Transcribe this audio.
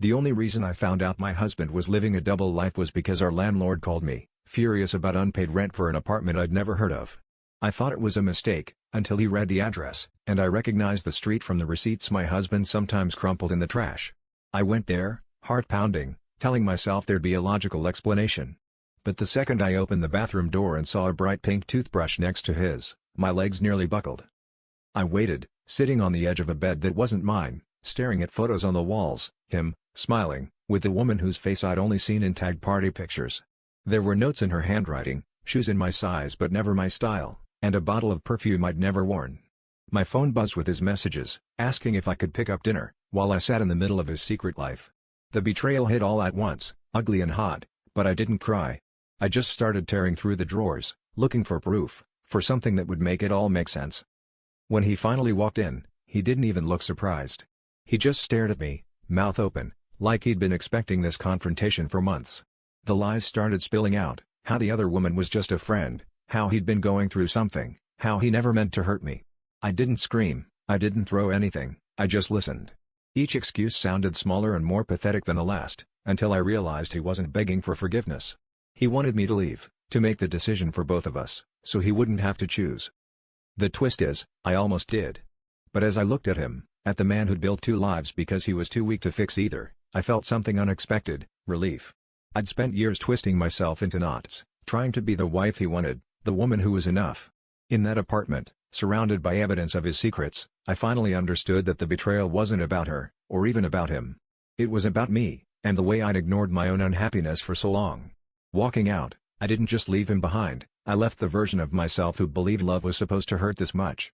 The only reason I found out my husband was living a double life was because our landlord called me, furious about unpaid rent for an apartment I'd never heard of. I thought it was a mistake, until he read the address, and I recognized the street from the receipts my husband sometimes crumpled in the trash. I went there, heart pounding, telling myself there'd be a logical explanation. But the second I opened the bathroom door and saw a bright pink toothbrush next to his, my legs nearly buckled. I waited, sitting on the edge of a bed that wasn't mine, staring at photos on the walls, him, smiling, with the woman whose face I'd only seen in tagged party pictures. There were notes in her handwriting, shoes in my size but never my style, and a bottle of perfume I'd never worn. My phone buzzed with his messages, asking if I could pick up dinner, while I sat in the middle of his secret life. The betrayal hit all at once, ugly and hot, but I didn't cry. I just started tearing through the drawers, looking for proof, for something that would make it all make sense. When he finally walked in, he didn't even look surprised. He just stared at me, mouth open, like he'd been expecting this confrontation for months. The lies started spilling out, how the other woman was just a friend, how he'd been going through something, how he never meant to hurt me. I didn't scream, I didn't throw anything, I just listened. Each excuse sounded smaller and more pathetic than the last, until I realized he wasn't begging for forgiveness. He wanted me to leave, to make the decision for both of us, so he wouldn't have to choose. The twist is, I almost did. But as I looked at him, at the man who'd built two lives because he was too weak to fix either, I felt something unexpected, relief. I'd spent years twisting myself into knots, trying to be the wife he wanted, the woman who was enough. In that apartment, surrounded by evidence of his secrets, I finally understood that the betrayal wasn't about her, or even about him. It was about me, and the way I'd ignored my own unhappiness for so long. Walking out, I didn't just leave him behind, I left the version of myself who believed love was supposed to hurt this much.